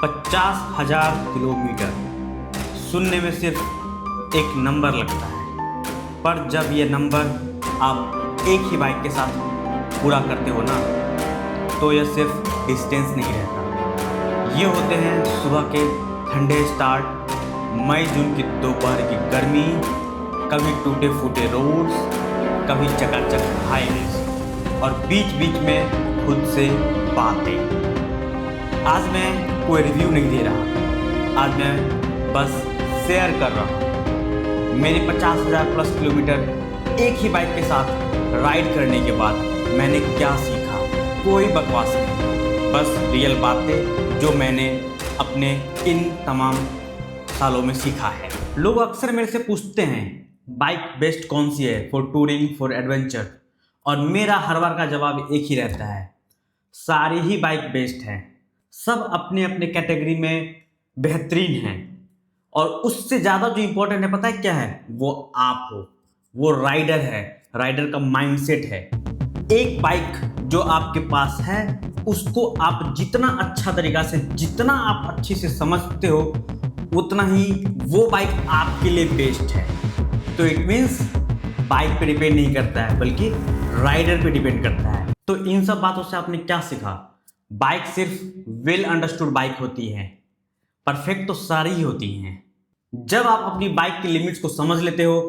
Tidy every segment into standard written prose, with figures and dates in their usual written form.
50,000 kilometre सुनने में सिर्फ एक नंबर लगता है, पर जब ये नंबर आप एक ही बाइक के साथ पूरा करते हो ना, तो यह सिर्फ डिस्टेंस नहीं रहता। ये होते हैं सुबह के ठंडे स्टार्ट, मई जून की दोपहर की गर्मी, कभी टूटे फूटे रोड्स, कभी चकाचक हाईवेज और बीच बीच में खुद से बातें। आज मैं कोई रिव्यू नहीं दे रहा, आज मैं बस शेयर कर रहा हूँ मेरे 50,000 प्लस किलोमीटर एक ही बाइक के साथ राइड करने के बाद मैंने क्या सीखा। कोई बकवास नहीं, बस रियल बातें जो मैंने अपने इन तमाम सालों में सीखा है। लोग अक्सर मेरे से पूछते हैं बाइक बेस्ट कौन सी है फॉर टूरिंग, फॉर एडवेंचर, और मेरा हर बार का जवाब एक ही रहता है, सारी ही बाइक बेस्ट हैं। सब अपने अपने कैटेगरी में बेहतरीन हैं, और उससे ज़्यादा जो इम्पोर्टेंट है पता है क्या है? वो आप हो, वो राइडर है, राइडर का माइंडसेट है। एक बाइक जो आपके पास है उसको आप जितना अच्छा तरीका से, जितना आप अच्छे से समझते हो, उतना ही वो बाइक आपके लिए बेस्ट है। तो इट मीन्स बाइक पे डिपेंड नहीं करता है, बल्कि राइडर पे डिपेंड करता है। तो इन सब बातों से आपने क्या सीखा? बाइक सिर्फ वेल अंडरस्टूड बाइक होती है, परफेक्ट तो सारी ही होती हैं। जब आप अपनी बाइक की लिमिट्स को समझ लेते हो,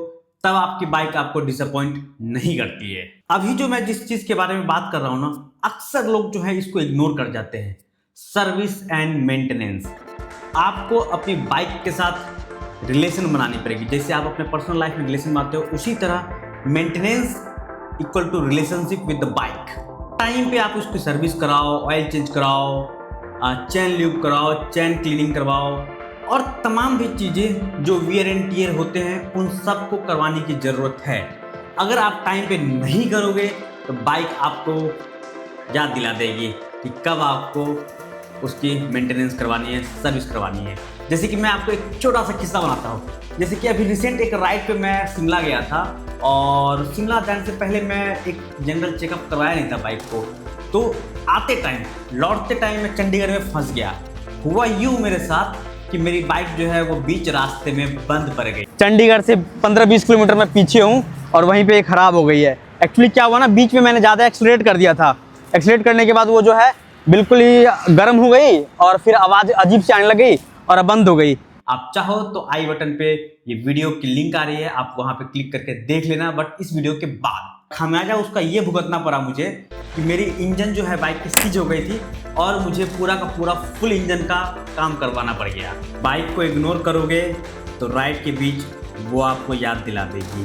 तब आपकी बाइक आपको डिसअपॉइंट नहीं करती है। अभी जो मैं जिस चीज के बारे में बात कर रहा हूं ना, अक्सर लोग जो है इसको इग्नोर कर जाते हैं, सर्विस एंड मेंटेनेंस। आपको अपनी बाइक के साथ रिलेशन बनानी पड़ेगी। जैसे आप अपने पर्सनल लाइफ में रिलेशन बनाते हो, उसी तरह maintenance equal to relationship with the bike. Time पे आप उसकी सर्विस कराओ, ऑयल चेंज कराओ, चैन ल्यूब कराओ, चैन क्लीनिंग करवाओ, और तमाम भी चीज़ें जो वियर एंड टियर होते हैं उन सब को करवाने की ज़रूरत है। अगर आप टाइम पे नहीं करोगे तो बाइक आपको याद दिला देगी कि कब आपको उसकी मेंटेनेंस करवानी है, सर्विस करवानी है। जैसे कि मैं आपको एक छोटा सा किस्सा बनाता हूँ। जैसे कि अभी रिसेंट एक राइड पे मैं शिमला गया था, और शिमला जाने से पहले मैं एक जनरल चेकअप करवाया नहीं था बाइक को। तो आते टाइम, लौटते टाइम मैं चंडीगढ़ में फंस गया। हुआ यूँ मेरे साथ कि मेरी बाइक जो है वो बीच रास्ते में बंद पड़ गई। चंडीगढ़ से 15-20 किलोमीटर मैं पीछे हूँ और वहीं पे ख़राब हो गई है। एक्चुअली क्या हुआ ना, बीच में मैंने ज़्यादा एक्सीलरेट कर दिया था। एक्सीलरेट करने के बाद वो जो है बिल्कुल ही गर्म हो गई और फिर आवाज़ अजीब से आने लगी और अब बंद हो गई। आप चाहो तो आई बटन पे ये वीडियो की लिंक आ रही है, आप वहाँ पे क्लिक करके देख लेना। बट इस वीडियो के बाद खामियाजा उसका ये भुगतना पड़ा मुझे कि मेरी इंजन जो है बाइक की सीज हो गई थी, और मुझे पूरा का पूरा फुल इंजन का काम करवाना पड़ गया। बाइक को इग्नोर करोगे तो राइड के बीच वो आपको याद दिला देगी।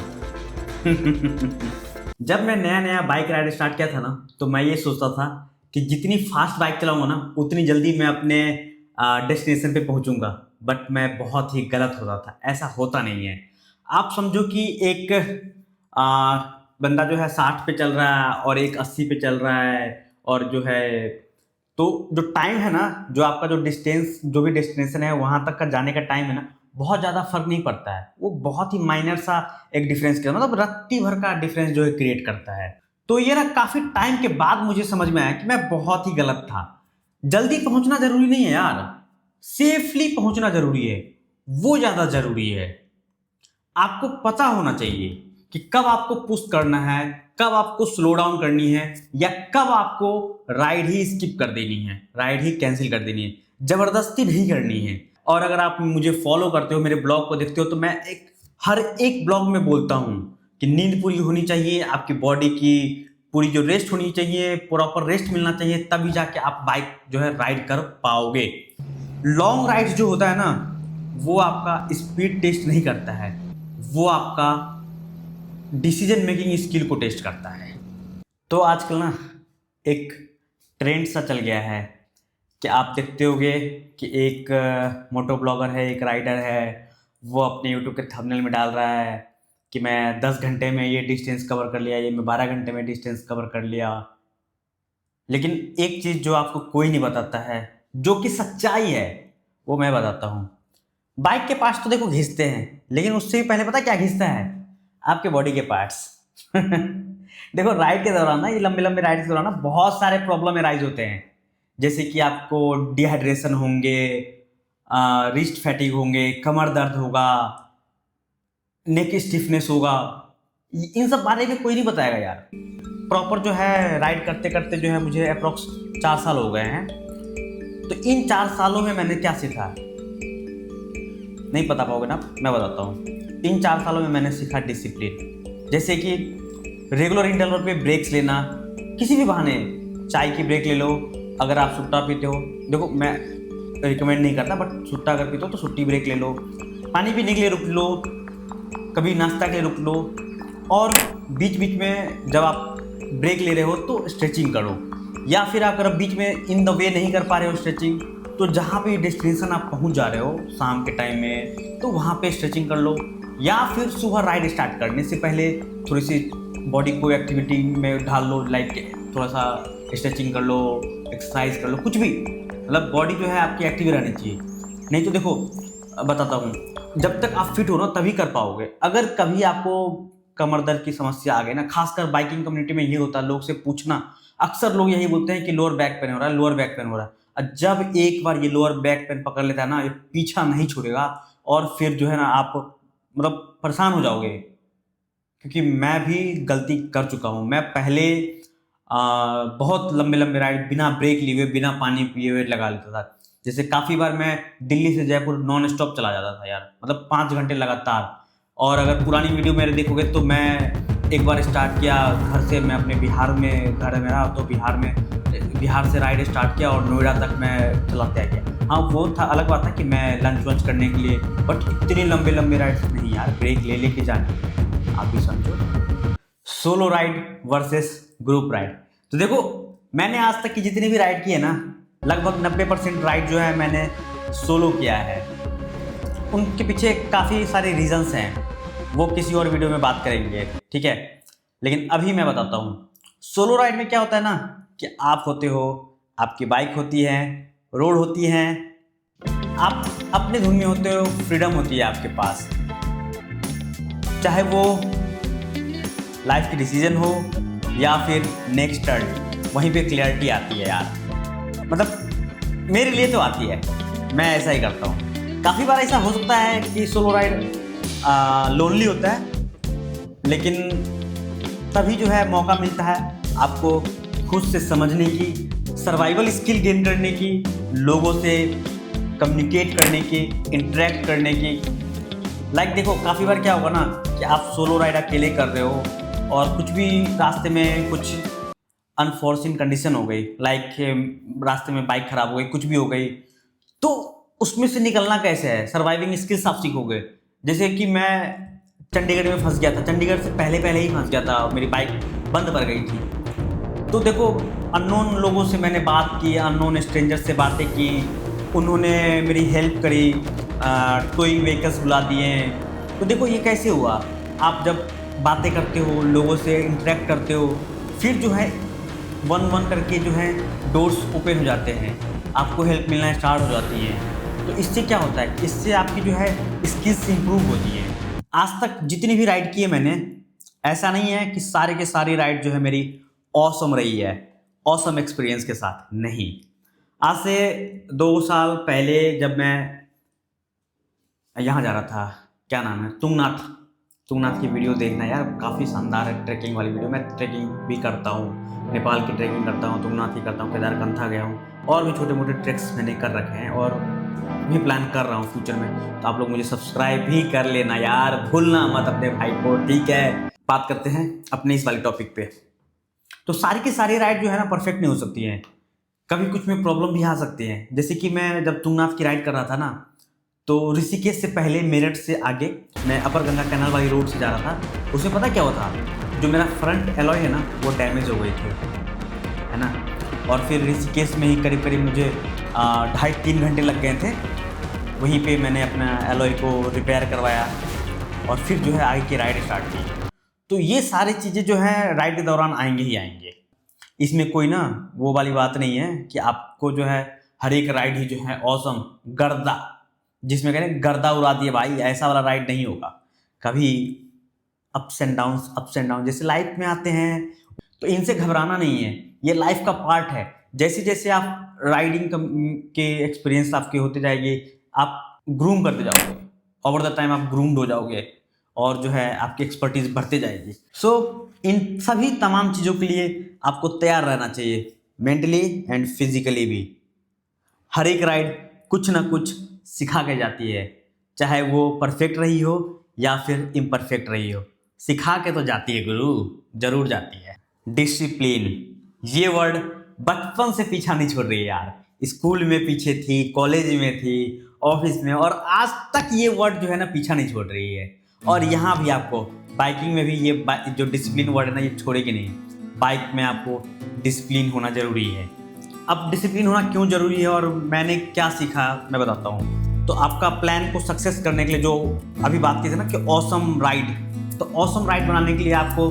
जब मैं नया नया बाइक राइड स्टार्ट किया था ना, तो मैं ये सोचता था कि जितनी फास्ट बाइक चलाऊंगा ना, उतनी जल्दी मैं अपने डेस्टिनेशन पे पहुंचूंगा। बट मैं बहुत ही गलत होता था, ऐसा होता नहीं है। आप समझो कि एक बंदा जो है 60 पे चल रहा है और एक 80 पे चल रहा है, और जो है तो जो टाइम है ना, जो आपका जो डिस्टेंस, जो भी डेस्टिनेशन है वहाँ तक का जाने का टाइम है ना, बहुत ज़्यादा फर्क नहीं पड़ता है। वो बहुत ही माइनर सा एक डिफरेंस करता, मतलब रत्ती भर का डिफरेंस जो है क्रिएट करता है। तो ये ना काफ़ी टाइम के बाद मुझे समझ में आया कि मैं बहुत ही गलत था। जल्दी पहुँचना जरूरी नहीं है यार, सेफली पहुँचना जरूरी है, वो ज़्यादा जरूरी है। आपको पता होना चाहिए कि कब आपको पुश करना है, कब आपको स्लो डाउन करनी है, या कब आपको राइड ही स्किप कर देनी है, राइड ही कैंसिल कर देनी है। जबरदस्ती नहीं करनी है। और अगर आप मुझे फॉलो करते हो, मेरे ब्लॉग को देखते हो, तो मैं हर एक ब्लॉग में बोलता हूँ कि नींद पूरी होनी चाहिए, आपकी बॉडी की पूरी जो रेस्ट होनी चाहिए, प्रॉपर रेस्ट मिलना चाहिए, तभी जाके आप बाइक जो है राइड कर पाओगे। लॉन्ग राइड जो होता है ना, वो आपका स्पीड टेस्ट नहीं करता है, वो आपका डिसीजन मेकिंग स्किल को टेस्ट करता है। तो आजकल ना एक ट्रेंड सा चल गया है कि आप देखते होगे कि एक मोटो ब्लॉगर है, एक राइडर है, वो अपने यूट्यूब के थंबनेल में डाल रहा है कि मैं 10 घंटे में ये डिस्टेंस कवर कर लिया, ये मैं 12 घंटे में डिस्टेंस कवर कर लिया। लेकिन एक चीज़ जो आपको कोई नहीं बताता है, जो कि सच्चाई है, वो मैं बताता हूँ। बाइक के पार्ट्स तो देखो घिसते हैं, लेकिन उससे भी पहले पता क्या घिसता है? आपके बॉडी के पार्ट्स। देखो राइड के दौरान ना, ये लंबे लंबे राइड के दौरान ना बहुत सारे प्रॉब्लम एराइज होते हैं। जैसे कि आपको डिहाइड्रेशन होंगे, रिस्ट फैटिग होंगे, कमर दर्द होगा, नेक स्टिफनेस होगा, इन सब बारे में कोई नहीं बताएगा यार। प्रॉपर जो है राइड करते करते जो है मुझे अप्रोक्स 4 साल हो गए हैं। तो इन 4 सालों में मैंने क्या सीखा नहीं पता पाओगे ना, मैं बताता हूँ। इन 4 सालों में मैंने सीखा डिसिप्लिन, जैसे कि रेगुलर इंटरवल पे ब्रेक्स लेना, किसी भी बहाने चाय की ब्रेक ले लो। अगर आप सुट्टा पीते हो, देखो मैं रिकमेंड नहीं करता, बट सुट्टा अगर पीते हो तो सुट्टी ब्रेक ले लो, पानी पीने के लिए रुक लो, कभी नाश्ता के लिए रुक लो, और बीच बीच में जब आप ब्रेक ले रहे हो तो स्ट्रेचिंग करो। या फिर अगर बीच में इन द वे नहीं कर पा रहे हो स्ट्रेचिंग, तो जहाँ पे डेस्टिनेशन आप पहुँच जा रहे हो शाम के टाइम में, तो वहाँ पे स्ट्रेचिंग कर लो। या फिर सुबह राइड स्टार्ट करने से पहले थोड़ी सी बॉडी को एक्टिविटी में डाल लो, लाइक थोड़ा सा स्ट्रेचिंग कर लो, एक्सरसाइज कर लो, कुछ भी, मतलब बॉडी जो है आपकी एक्टिव रहनी चाहिए। नहीं तो देखो बताता हूँ, जब तक आप फिट हो ना तभी कर पाओगे। अगर कभी आपको कमर दर्द की समस्या आ गई ना, खासकर बाइकिंग कम्युनिटी में ये होता है, लोग से पूछना, अक्सर लोग यही बोलते हैं कि लोअर बैक पेन हो रहा है, लोअर बैक पेन हो रहा है। और जब एक बार ये लोअर बैक पेन पकड़ लेता है ना, ये पीछा नहीं छोड़ेगा, और फिर जो है ना आप मतलब परेशान हो जाओगे। क्योंकि मैं भी गलती कर चुका हूँ। मैं पहले बहुत लंबे लंबे राइड बिना ब्रेक लिए हुए, बिना पानी पिए हुए लगा लेता था। जैसे काफ़ी बार मैं दिल्ली से जयपुर नॉन स्टॉप चला जाता था यार, मतलब 5 घंटे लगातार। और अगर पुरानी वीडियो मेरे देखोगे तो मैं एक बार स्टार्ट किया घर से, मैं अपने बिहार में घर है मेरा, तो बिहार से राइड स्टार्ट किया और नोएडा तक मैं चलाते आ गया। हाँ वो था, अलग बात था कि मैं लंच वंच करने के लिए, बट इतने लंबे लंबे राइड नहीं यार, ब्रेक ले लेके जाने, आप भी समझो। Solo ride versus group ride. तो देखो मैंने आज तक की जितनी भी राइड की है ना, लगभग 90% राइड जो है मैंने सोलो किया है। उनके पीछे काफ़ी सारे रीजंस हैं, वो किसी और वीडियो में बात करेंगे, ठीक है। लेकिन अभी मैं बताता हूँ सोलो राइड में क्या होता है ना, कि आप होते हो, आपकी बाइक होती है, रोड होती है, आप अपने धुन में होते हो, फ्रीडम होती है आपके पास। चाहे वो लाइफ की डिसीजन हो या फिर नेक्स्ट टर्न, वहीं पे क्लियरिटी आती है यार। मतलब मेरे लिए तो आती है, मैं ऐसा ही करता हूँ। काफ़ी बार ऐसा हो सकता है कि सोलो राइड लोनली होता है, लेकिन तभी जो है मौका मिलता है आपको खुद से समझने की, सर्वाइवल स्किल गेन करने की, लोगों से कम्युनिकेट करने की, इंटरेक्ट करने की। लाइक देखो काफ़ी बार क्या होगा ना कि आप सोलो राइड अकेले कर रहे हो और कुछ भी रास्ते में कुछ अनफॉर्चुन कंडीशन हो गई, लाइक रास्ते में बाइक खराब हो गई, कुछ भी हो गई, तो उसमें से निकलना कैसे है, सर्वाइविंग स्किल्स आप सीखोगे। जैसे कि मैं चंडीगढ़ में फंस गया था, चंडीगढ़ से पहले ही फंस गया था, मेरी बाइक बंद पड़ गई थी। तो देखो अननोन लोगों से मैंने बात की, अननोन स्ट्रेंजर से बातें की, उन्होंने मेरी हेल्प करी, टोइंग व्हीकल्स बुला दिए। तो देखो ये कैसे हुआ, आप जब बातें करते हो, लोगों से इंटरेक्ट करते हो, फिर जो है वन वन करके जो है डोर्स ओपन हो जाते हैं, आपको हेल्प मिलना स्टार्ट हो जाती है। तो इससे क्या होता है, इससे आपकी जो है स्किल्स इंप्रूव होती है। आज तक जितनी भी राइड की है मैंने, ऐसा नहीं है कि सारे के सारी राइड जो है मेरी ऑसम रही है, ऑसम एक्सपीरियंस के साथ नहीं। आज से 2 साल पहले जब मैं यहाँ जा रहा था, क्या नाम है, तुंगनाथ की वीडियो देखना यार, काफ़ी शानदार है ट्रैकिंग वाली वीडियो। मैं ट्रैकिंग भी करता हूँ, नेपाल की ट्रैकिंग करता हूँ, तुंगनाथ की करता हूँ, केदारकंथा गया हूँ, और भी छोटे मोटे ट्रैक्स मैंने कर रखे हैं और भी प्लान कर रहा हूँ फ्यूचर में। तो आप लोग मुझे सब्सक्राइब भी कर लेना यार, भूलना मत अपने भाई को, ठीक है। बात करते हैं अपने इस वाले टॉपिक पे। तो सारी की सारी राइड जो है ना परफेक्ट नहीं हो सकती हैं, कभी कुछ में प्रॉब्लम भी आ सकती हैं। जैसे कि मैं जब तुंगनाथ की राइड कर रहा था ना, तो ऋषिकेश से पहले मेरठ से आगे मैं अपर गंगा कैनाल वाली रोड से जा रहा था। उसमें पता क्या हुआ था, जो मेरा फ्रंट एलॉय है ना वो डैमेज हो गई थी, है ना। और फिर ऋषिकेश में ही करीब करीब मुझे 2.5-3 घंटे लग गए थे। वहीं पे मैंने अपना एलॉय को रिपेयर करवाया और फिर जो है आगे की राइड स्टार्ट की। तो ये सारी चीज़ें जो है राइड के दौरान आएंगे ही आएंगे, इसमें कोई ना वो वाली बात नहीं है कि आपको जो है हर एक राइड ही जो है ऑसम गर्दा, जिसमें कह रहे हैं गर्दा उड़ा दिए भाई, ऐसा वाला राइड नहीं होगा कभी। अप्स एंड डाउन जैसे लाइफ में आते हैं, तो इनसे घबराना नहीं है, ये लाइफ का पार्ट है। जैसे जैसे आप राइडिंग के एक्सपीरियंस आपके होते जाएंगे, आप ग्रूम करते जाओगे, ओवर द टाइम आप ग्रूम्ड हो जाओगे और जो है आपकी एक्सपर्टीज बढ़ते जाएगी। सो इन सभी तमाम चीज़ों के लिए आपको तैयार रहना चाहिए, मेंटली एंड फिजिकली भी। हर एक राइड कुछ ना कुछ सिखा के जाती है, चाहे वो परफेक्ट रही हो या फिर इम्परफेक्ट रही हो, सिखा के तो जाती है गुरु, जरूर जाती है। डिसिप्लिन, ये वर्ड बचपन से पीछा नहीं छोड़ रही है यार। स्कूल में पीछे थी, कॉलेज में थी, ऑफिस में, और आज तक ये वर्ड जो है ना पीछा नहीं छोड़ रही है। और यहाँ भी आपको बाइकिंग में भी ये जो डिसिप्लिन वर्ड है ना, ये छोड़ेगी नहीं। बाइक में आपको डिसिप्लिन होना जरूरी है। अब डिसिप्लिन होना क्यों जरूरी है और मैंने क्या सीखा मैं बताता हूँ। तो आपका प्लान को सक्सेस करने के लिए, जो अभी बात की थी ना कि ऑसम राइड, तो ऑसम राइड बनाने के लिए आपको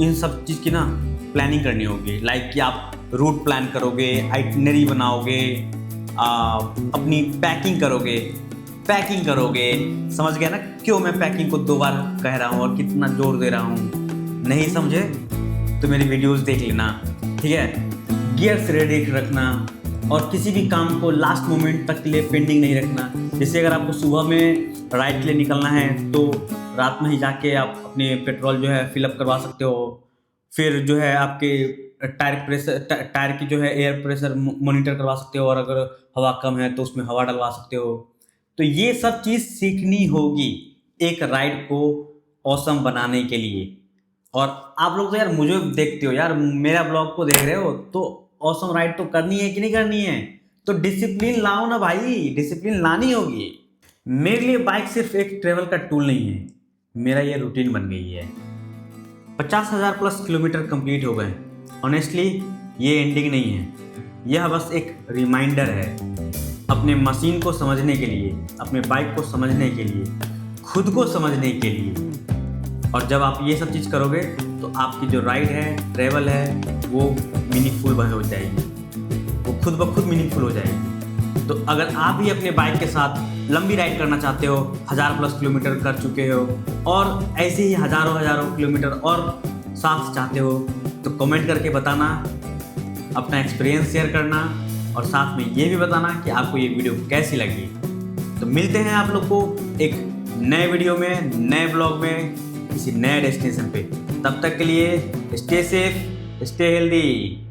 इन सब चीज़ की ना प्लानिंग करनी होगी। लाइक कि आप रूट प्लान करोगे, आइटिनरी बनाओगे, अपनी पैकिंग करोगे। समझ गया ना क्यों मैं पैकिंग को 2 बार कह रहा हूँ और कितना जोर दे रहा हूँ? नहीं समझे तो मेरी वीडियोस देख लेना, ठीक है। गियर्स रेडी रखना और किसी भी काम को लास्ट मोमेंट तक के लिए पेंडिंग नहीं रखना। जैसे अगर आपको सुबह में राइड के लिए निकलना है तो रात में ही जाके आप अपने पेट्रोल जो है फिलअप करवा सकते हो। फिर जो है आपके टायर की जो है एयर प्रेशर मॉनिटर करवा सकते हो, और अगर हवा कम है तो उसमें हवा डलवा सकते हो। तो ये सब चीज़ सीखनी होगी एक राइड को ऑसम बनाने के लिए। और आप लोग तो यार मुझे देखते हो यार, मेरा ब्लॉग को देख रहे हो, तो ऑसम राइड तो करनी है कि नहीं करनी है? तो डिसिप्लिन लाओ ना भाई, डिसिप्लिन लानी होगी। मेरे लिए बाइक सिर्फ एक ट्रेवल का टूल नहीं है, मेरा ये रूटीन बन गई है। 50,000 प्लस किलोमीटर कंप्लीट हो गए। ऑनेस्टली ये एंडिंग नहीं है, यह बस एक रिमाइंडर है अपने मशीन को समझने के लिए, अपने बाइक को समझने के लिए, खुद को समझने के लिए। और जब आप ये सब चीज़ करोगे तो आपकी जो राइड है, ट्रैवल है, वो मीनिंगफुल हो जाएगी, वो खुद ब खुद मीनिंगफुल हो जाएगी। तो अगर आप भी अपने बाइक के साथ लंबी राइड करना चाहते हो, 1000 प्लस किलोमीटर कर चुके हो और ऐसे ही हज़ारों किलोमीटर और साथ चाहते हो, तो कमेंट करके बताना, अपना एक्सपीरियंस शेयर करना और साथ में ये भी बताना कि आपको ये वीडियो कैसी लगी। तो मिलते हैं आप लोग को एक नए वीडियो में, नए ब्लॉग में, किसी नए डेस्टिनेशन पे। तब तक के लिए स्टे सेफ, स्टे हेल्दी।